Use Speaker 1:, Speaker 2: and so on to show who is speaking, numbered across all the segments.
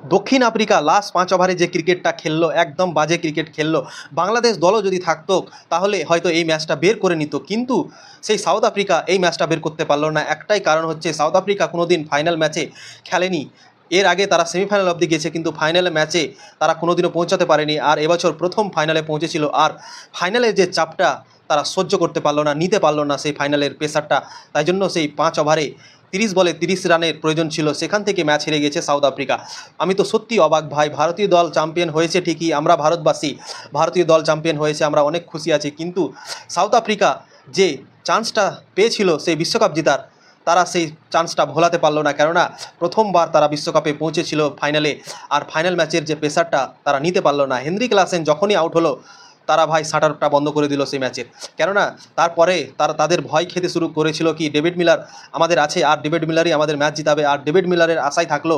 Speaker 1: দক্ষিণ Africa last 5 ওভারে যে ক্রিকেটটা খেললো একদম বাজে ক্রিকেট খেললো। বাংলাদেশ দলও যদি থাকতো তাহলে হয়তো এই ম্যাচটা বের করে নিত, কিন্তু সেই সাউথ আফ্রিকা এই ম্যাচটা বের করতে পারলো না। একটাই কারণ হচ্ছে সাউথ আফ্রিকা কোনোদিন ফাইনাল ম্যাচে খেলেনি। এর আগে তারা সেমিফাইনাল অবধি গেছে, কিন্তু ফাইনাল ম্যাচে তারা কোনোদিনও পৌঁছাতে পারেনি। আর এবছর প্রথম ফাইনালে পৌঁছেছিল, আর ফাইনালের যে চাপটা তারা সহ্য করতে পারলো না, নিতে পারলো না সেই ফাইনালের প্রেসারটা। তাই জন্য সেই 5 ওভারে 30 বলে 30 রানের প্রয়োজন ছিল, সেখান থেকে ম্যাচ হেরে গেছে সাউথ আফ্রিকা। আমি তো সত্যি অবাক ভাই। ভারতীয় দল চ্যাম্পিয়ন হয়েছে ঠিকই, আমরা ভারতবাসী, ভারতীয় দল চ্যাম্পিয়ন হয়েছে, আমরা অনেক খুশি আছি, কিন্তু সাউথ আফ্রিকা যে চান্সটা পেয়েছিল সেই বিশ্বকাপ জেতার, তারা সেই চান্সটা ভোলাতে পারলো না। কেননা প্রথমবার তারা বিশ্বকাপে পৌঁছেছিল ফাইনালে, আর ফাইনাল ম্যাচের যে প্রেসারটা তারা নিতে পারলো না। হেনরি ক্লাসেন যখনই আউট হলো তারা ভাই শাটারটা বন্ধ করে দিল সেই ম্যাচের। কেননা তারপরে তাদের ভয় খেতে শুরু করেছিল কি ডেভিড মিলার আমাদের আছে, আর ডেভিড মিলারই আমাদের ম্যাচ জিতাবে। আর ডেভিড মিলারের আশায় থাকলো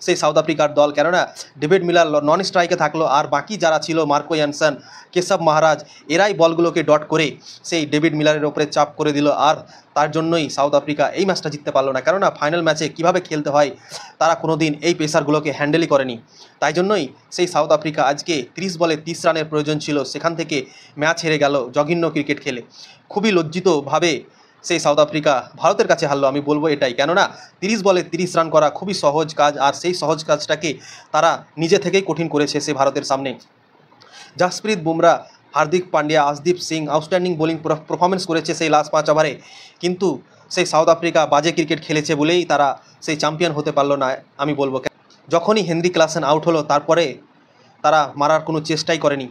Speaker 1: সেই সাউথ আফ্রিকার দল, কেননা ডেভিড মিলার নন স্ট্রাইকে থাকলো, আর বাকি যারা ছিল মার্কো ইয়ানসন, কেশব মহারাজ, এরাই বলগুলোকে ডট করে সেই ডেভিড মিলারের ওপরে চাপ করে দিল। আর তার জন্যই সাউথ আফ্রিকা এই ম্যাচটা জিততে পারলো না, কেননা ফাইনাল ম্যাচে কীভাবে খেলতে হয় তারা কোনোদিন এই প্রেসারগুলোকে হ্যান্ডেলই করেনি। তাই জন্যই সেই সাউথ আফ্রিকা আজকে 30 বলে 30 রানের প্রয়োজন ছিল, সেখান থেকে ম্যাচ হেরে গেল জঘন্য ক্রিকেট খেলে। খুবই লজ্জিতভাবে সেই সাউথ আফ্রিকা ভারতের কাছে হারলো, আমি বলবো এটাই। কেননা 30 বলে 30 রান করা খুবই সহজ কাজ, আর সেই সহজ কাজটাকে তারা নিজে থেকেই কঠিন করেছে সে ভারতের সামনে। Jasprit Bumrah, Hardik Pandya, Arshdeep Singh outstanding bowling performance করেছে সেই লাস্ট 5 ওভারে, কিন্তু সেই সাউথ আফ্রিকা বাজে ক্রিকেট খেলেছে বলেই তারা সেই চ্যাম্পিয়ন হতে পারলো না, আমি বলবো। যখনই হেনরি ক্লাসেন আউট হলো তারপরে তারা মারার কোনো চেষ্টাই করেনি।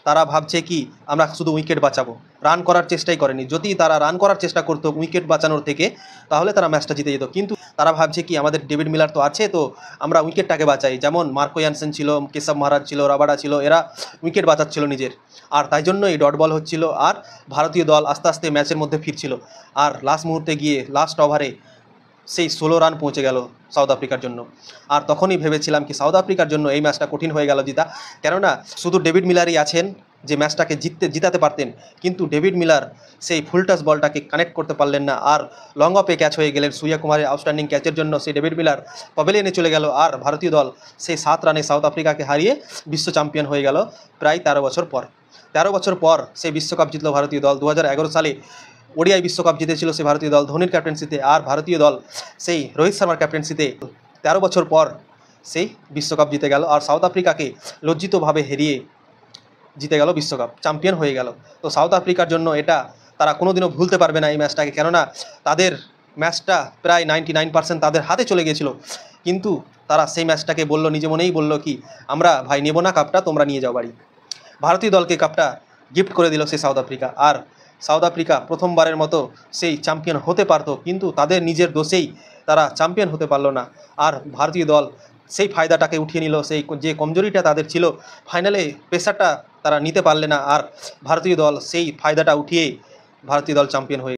Speaker 1: তারা ভাবছে কি আমরা শুধু উইকেট বাঁচাবো, রান করার চেষ্টাই করেনি। যদি তারা রান করার চেষ্টা করতো উইকেট বাঁচানোর থেকে, তাহলে তারা ম্যাচটা জিতে যেত। কিন্তু তারা ভাবছে কি আমাদের ডেভিড মিলার তো আছে, তো আমরা উইকেটটাকে বাঁচাই। যেমন মার্কো ইয়ানসেন ছিল, কেশব মহারাজ ছিল, রাবাডা ছিল, এরা উইকেট বাঁচাচ্ছিল নিজের, আর তাই জন্যই ডট বল হচ্ছিল। আর ভারতীয় দল আস্তে আস্তে ম্যাচের মধ্যে ফিরছিল, আর লাস্ট মুহূর্তে গিয়ে লাস্ট ওভারে সেই 16 রান পৌঁছে গেল সাউথ আফ্রিকার জন্য। আর তখনই ভেবেছিলাম কি সাউথ আফ্রিকার জন্য এই ম্যাচটা কঠিন হয়ে গেল জিতা। কেননা শুধু ডেভিড মিলারই আছেন যে ম্যাচটাকে জিতাতে পারতেন, কিন্তু ডেভিড মিলার সেই ফুল টাচ বলটাকে কানেক্ট করতে পারলেন না, আর লং অফে ক্যাচ হয়ে গেলেন। সূর্যকুমারের আউটস্ট্যান্ডিং ক্যাচের জন্য সেই ডেভিড মিলার প্যাভিলিয়নে চলে গেল, আর ভারতীয় দল সেই 7 রানে সাউথ আফ্রিকাকে হারিয়ে বিশ্ব চ্যাম্পিয়ন হয়ে গেল প্রায় 13 বছর পর। 13 বছর পর সেই বিশ্বকাপ জিতল ভারতীয় দল। 2011 সালে ওডিআই বিশ্বকাপ জিতেছিল সেই ভারতীয় দল ধোনির ক্যাপ্টেন্সিতে, আর ভারতীয় দল সেই রোহিত শর্মার ক্যাপ্টেন্সিতে 13 বছর পর সেই বিশ্বকাপ জিতে গেল, আর সাউথ আফ্রিকাকে লজ্জিতভাবে হারিয়ে জিতে গেল বিশ্বকাপ, চ্যাম্পিয়ন হয়ে গেল। তো সাউথ আফ্রিকার জন্য এটা তারা কোনোদিনও ভুলতে পারবে না এই ম্যাচটাকে, কেননা তাদের ম্যাচটা প্রায় 99% তাদের হাতে চলে গিয়েছিল, কিন্তু তারা সেই ম্যাচটাকে বলল, নিজে মনেই বলল কি আমরা ভাই নেব না কাপটা, তোমরা নিয়ে যাও বাড়ি। ভারতীয় দলকে কাপটা গিফট করে দিল সেই সাউথ আফ্রিকা, আর সাউথ আফ্রিকা প্রথমবারের মতো সেই চ্যাম্পিয়ন হতে পারতো, কিন্তু তাদের নিজের দোষেই তারা চ্যাম্পিয়ন হতে পারলো না। আর ভারতীয় দল সেই ফায়দাটাকে উঠিয়ে নিল, সেই যে কমজোরিটা তাদের ছিল ফাইনালে প্রেসারটা তারা নিতে পারলে না, আর ভারতীয় দল সেই ফায়দাটা উঠিয়ে ভারতীয় দল চ্যাম্পিয়ন হয়ে